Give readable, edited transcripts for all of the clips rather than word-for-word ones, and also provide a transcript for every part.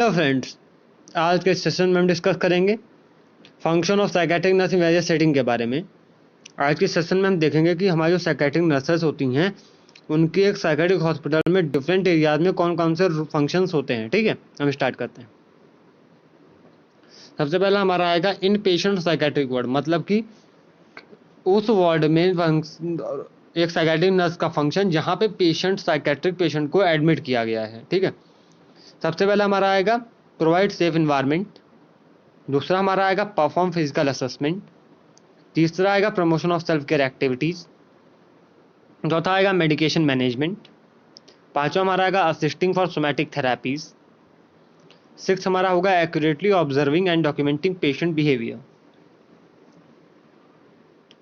Hello friends, आज के session में हम डिस्कस करेंगे function of psychiatric nurse in various setting के बारे में। आज के सेशन में हम देखेंगे कि हमारी जो साइकेट्रिक नर्सेस होती हैं उनकी एक साइकेट्रिक हॉस्पिटल में डिफरेंट एरियाज में कौन कौन से फंक्शंस होते हैं। ठीक है, हम स्टार्ट करते हैं। सबसे पहला हमारा आएगा इन पेशेंट साइकेट्रिक वार्ड, मतलब कि उस वार्ड में एक साइकेट्रिक नर्स का फंक्शन जहाँ पे साइकेट्रिक पेशेंट को एडमिट किया गया है। ठीक है, सबसे पहला हमारा आएगा प्रोवाइड सेफ इन्वायरमेंट, दूसरा हमारा आएगा परफॉर्म फिजिकल असेसमेंट, तीसरा आएगा promotion of self care activities, चौथा आएगा मेडिकेशन मैनेजमेंट, पांचवा हमारा आएगा assisting for somatic therapies, six हमारा होगा accurately observing and documenting patient behaviour,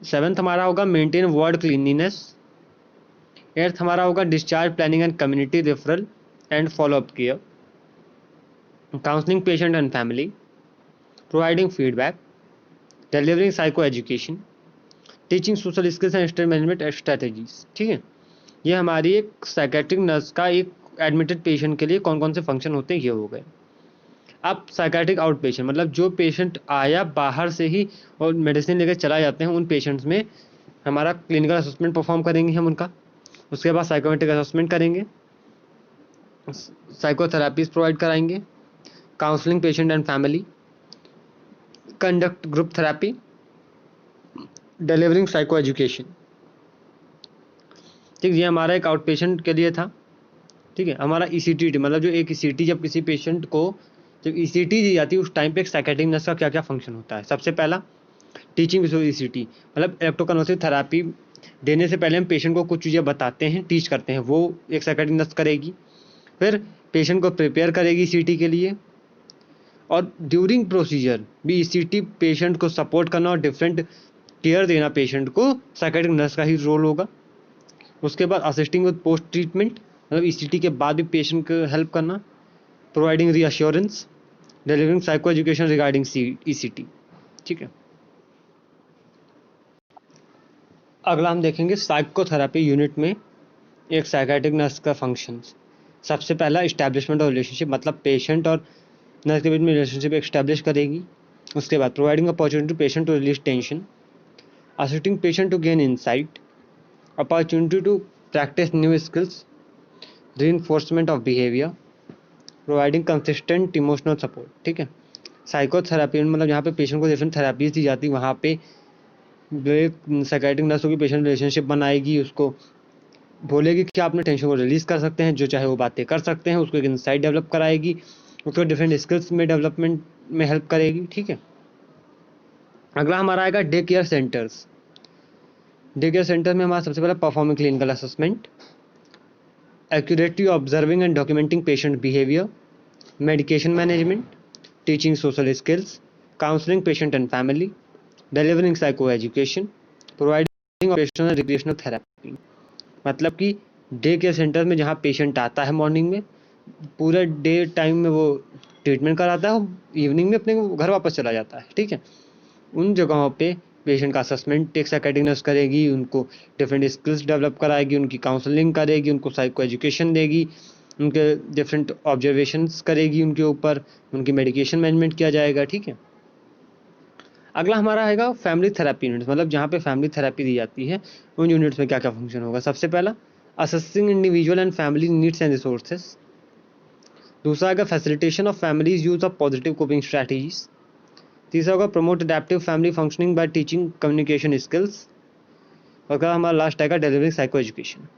seventh हमारा होगा मेंटेन वार्ड क्लीनलीनेस, एट्थ हमारा होगा discharge planning and community referral and follow up care, counselling patient and family, providing feedback, delivering psycho education, teaching social skills and stress management strategies. ठीक है, ये हमारी एक psychiatric nurse का एक एडमिटेड पेशेंट के लिए कौन कौन से फंक्शन होते हैं ये हो गए। अब साइकेट्रिक आउट पेशेंट, मतलब जो पेशेंट आया बाहर से ही और मेडिसिन लेकर चला जाते हैं, उन पेशेंट्स में हमारा क्लिनिकल असेसमेंट परफॉर्म करेंगे हम उनका। उसके बाद साइकोमेट्रिक असेसमेंट करेंगे, साइकोथेरापीज प्रोवाइड कराएंगे, counselling patient and family, conduct group therapy, delivering psycho education. ठीक, ये हमारा एक आउट पेशेंट के लिए था। ठीक है, हमारा ईसीटी, मतलब जो एक ईसीटी, जब किसी पेशेंट को जब ईसीटी दी जाती है उस टाइम पे एक साइकेट्रिक नर्स का क्या क्या फंक्शन होता है। सबसे पहला टीचिंग ईसीटी, मतलब इलेक्ट्रोकन्वर्सिव थेरापी देने से पहले हम पेशेंट को कुछ चीज़ें बताते हैं, टीच करते हैं, वो एक साइकेट्रिक नर्स करेगी। फिर पेशेंट को प्रिपेयर करेगी ईसीटी के लिए, और ड्यूरिंग प्रोसीजर भी ईसीटी पेशेंट को सपोर्ट करना और डिफरेंट केयर देना पेशेंट को साइकेट्रिक नर्स का ही रोल होगा। उसके बाद असिस्टिंग विद पोस्ट ट्रीटमेंट, मतलब ईसीटी के बाद भी पेशेंट को हेल्प करना, providing reassurance, delivering psycho education regarding ECT. ठीक है, अगला हम देखेंगे साइकोथेरेपी यूनिट में एक साइकेट्रिक नर्स का फंक्शन। सबसे पहला इस्टेब्लिशमेंट ऑफ रिलेशनशिप, मतलब पेशेंट और नर्स के बीच में रिलेशनशिप एस्टेब्लिश करेगी। उसके बाद providing opportunity to patient to release tension, assisting patient to gain insight, opportunity to practice new skills, reinforcement of behavior, providing consistent emotional support। ठीक है, साइकोथेरापी मतलब जहाँ पे पेशेंट को डिफरेंट थेरापीज दी जाती है, वहाँ पे जो एक साइकेट्रिक नर्स होगी पेशेंट रिलेशनशिप बनाएगी, उसको बोलेगी कि आप अपने टेंशन को रिलीज कर सकते हैं, जो चाहे वो बातें कर सकते हैं, उसको एक इंसाइट डेवलप कराएगी, उसको डिफरेंट स्किल्स में डेवलपमेंट में हेल्प करेगी। ठीक है, अगला हमारा आएगा day care centres. Day care centre में हमारा सबसे पहला performing clinical assessment, accurately observing and documenting patient behavior, medication management, teaching social skills, counseling patient and family, delivering psychoeducation, providing operational and recreational therapy। मतलब कि day care centre में जहाँ patient आता है मॉर्निंग में, पूरा डे टाइम में वो ट्रीटमेंट कराता है, इवनिंग में अपने घर वापस चला जाता है। ठीक है, उन जगहों पे पेशेंट का असेसमेंट एक साइकेट्रिक नर्स करेगी, उनको डिफरेंट स्किल्स डेवलप कराएगी, उनकी काउंसलिंग करेगी, उनको साइको एजुकेशन देगी, उनके डिफरेंट ऑब्जर्वेशंस करेगी उनके ऊपर, उनकी मेडिकेशन मैनेजमेंट किया जाएगा। ठीक है, अगला हमारा आएगा फैमिली थेरेपी यूनिट्स, मतलब जहाँ पे फैमिली थेरेपी दी जाती है उन यूनिट्स में क्या क्या फंक्शन होगा। सबसे पहला assessing individual and family needs and resources, दूसरा आएगा facilitation of families use of positive coping strategies, तीसरा होगा promote adaptive family functioning bye teaching communication skills, और अगला हमारा लास्ट आएगा delivering psycho education.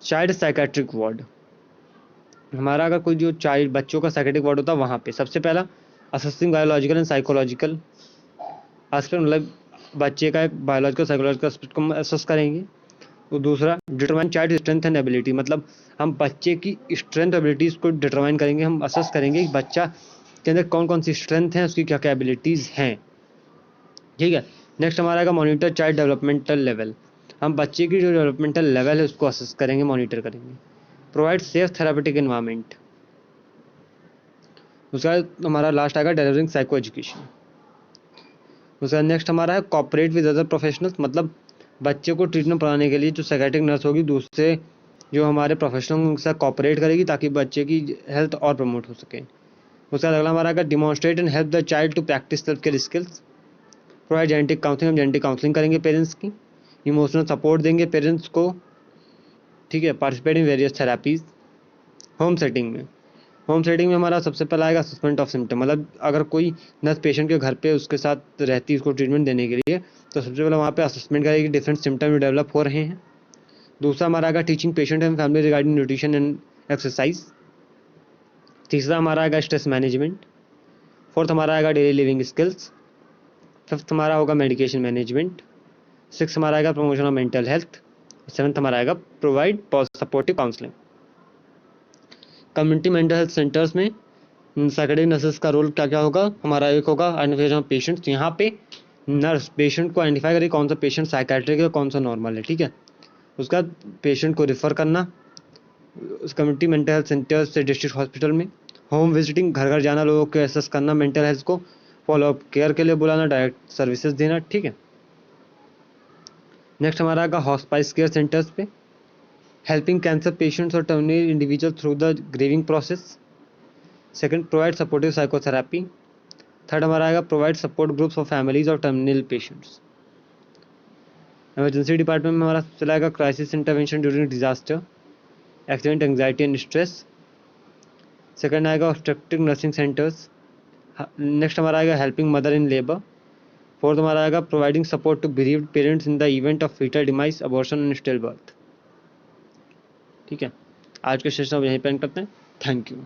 Child psychiatric ward, हमारा अगर कोई जो चाइल्ड बच्चों का साइकेट्रिक वार्ड होता है वहाँ पे सबसे पहला assessing biological and psychological aspect, मतलब बच्चे का एक बायोलॉजिकल साइकोलॉजिकल एस्पेक्ट को असेस करेंगे। तो दूसरा determine child strength and ability, मतलब हम बच्चे की स्ट्रेंथ एबिलिटीज़ को डिटरमाइन करेंगे, हम असेस करेंगे कि बच्चा के अंदर कौन कौन सी स्ट्रेंथ है, उसकी क्या क्या एबिलिटीज़ हैं। ठीक है, नेक्स्ट हमारा आएगा मॉनिटर चाइल्ड डेवलपमेंटल लेवल, हम बच्चे की जो डेवलपमेंटल लेवल है उसको असेस करेंगे, मॉनिटर करेंगे। प्रोवाइड सेफ थेरापेटिक एनवायरनमेंट, उसका हमारा लास्ट आएगा डिलीवरिंग साइको एजुकेशन। उसका नेक्स्ट हमारा है कॉपरेट विद अदर प्रोफेशनल्स, मतलब बच्चे को ट्रीटमेंट कराने के लिए जो साइकेट्रिक नर्स होगी दूसरे जो हमारे प्रोफेशनल के साथ कॉपरेट करेगी ताकि बच्चे की हेल्थ और प्रमोट हो सके। उसके बाद अगला हमारा आएगा demonstrate and help the child to practise self care skills. Provide genetic counselling, हम जेनेटिक काउंसलिंग करेंगे पेरेंट्स की। इमोशनल सपोर्ट देंगे पेरेंट्स को, ठीक है। Participate in various therapies. Home setting में हमारा सबसे पहला आएगा असेसमेंट ऑफ सिम्टम, मतलब अगर कोई नर्स पेशेंट के घर पे उसके साथ रहती है उसको ट्रीटमेंट देने के लिए, तो सबसे पहले वहाँ पे असेसमेंट करेगी डिफरेंट सिम्टम जो डेवलप हो रहे हैं। दूसरा हमारा आएगा teaching patient and family regarding nutrition and exercise. तीसरा हमारा आएगा स्ट्रेस मैनेजमेंट। फोर्थ हमारा आएगा डेली लिविंग स्किल्स। फिफ्थ हमारा होगा मेडिकेशन मैनेजमेंट। सिक्स हमारा आएगा promotion of mental health. Seventh हमारा आएगा provide supportive counselling. Community mental health centres में साइकेट्रिक नर्सेस का रोल क्या क्या होगा, हमारा एक होगा आइडेंटिफिकेशन ऑफ पेशेंट्स। यहाँ पे नर्स पेशेंट को आइडेंटिफाई करेगी कौन सा पेशेंट साइकेट्रिक है कौन सा नॉर्मल है, ठीक है। उसका पेशेंट को रिफ़र करना उस कम्युनिटी मेंटल हेल्थ सेंटर से डिस्ट्रिक्ट हॉस्पिटल में। होम विजिटिंग, घर घर जाना, लोगों को एसेस करना मेंटल हेल्थ को, फॉलोअप केयर के लिए बुलाना, डायरेक्ट सर्विसेज देना, ठीक है। नेक्स्ट हमारा आएगा हॉस्पाइस केयर सेंटर्स पे, हेल्पिंग कैंसर पेशेंट्स और terminal individual through the grieving process. Second, provide supportive psychotherapy. Third हमारा आएगा provide support groups for families और टर्मिनल पेशेंट्स। इमरजेंसी डिपार्टमेंट में हमारा चला आएगा crisis intervention during disaster, accident, anxiety and stress. Second आएगा obstructive nursing centres. Next हमारा आएगा helping mother in labour. Fourth हमारा आएगा providing support to bereaved parents in the event of fetal demise, abortion and still birth, ठीक है। आज के session अब यहीं पे एंड करते हैं। Thank you.